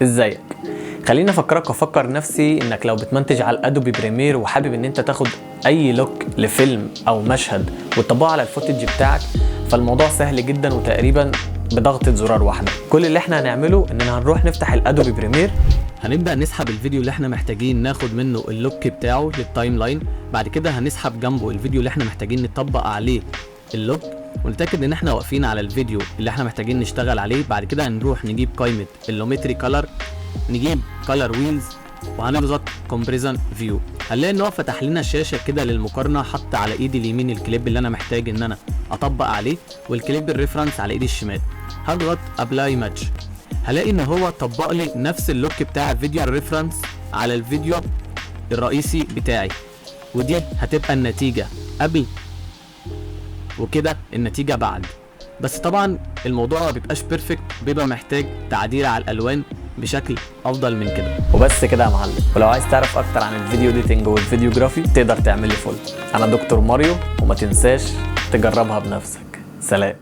ازيك؟ خليني افكرك وافكر نفسي انك لو بتمنتج على الادوبي بريمير وحابب ان انت تاخد اي لوك لفيلم او مشهد وتطبقه على الفوتج بتاعك، فالموضوع سهل جدا وتقريبا بضغطة زرار واحدة. كل اللي احنا هنعمله اننا هنروح نفتح الادوبي بريمير، هنبدأ نسحب الفيديو اللي احنا محتاجين ناخد منه اللوك بتاعه للتايم لاين. بعد كده هنسحب جنبه الفيديو اللي احنا محتاجين نطبق عليه اللوك، ونتأكد ان احنا واقفين على الفيديو اللي احنا محتاجين نشتغل عليه. بعد كده هنروح نجيب قائمة اللومتري كولر، نجيب كولر ويلز، وهنضغط كومبريزن فيو. هنلاقي ان هو فتح لنا شاشة كده للمقارنة، حط على ايدي اليمين الكليب اللي انا محتاج ان انا اطبق عليه، والكليب الريفرنس على ايدي الشمال. هضغط ابلاي ماتش، هلاقي ان هو طبق لي نفس اللوك بتاع الفيديو الريفرنس على الفيديو الرئيسي بتاعي، ودي هتبقى النتيجة قبل وكده النتيجة بعد. بس طبعا الموضوع ما بيبقاش بيرفكت، بيبقى محتاج تعديل على الالوان بشكل افضل من كده. وبس كده يا معلم. ولو عايز تعرف اكتر عن الفيديو اديتنج والفيديوجرافي تقدر تعمل لي فولو. انا دكتور ماريو، وما تنساش تجربها بنفسك. سلام.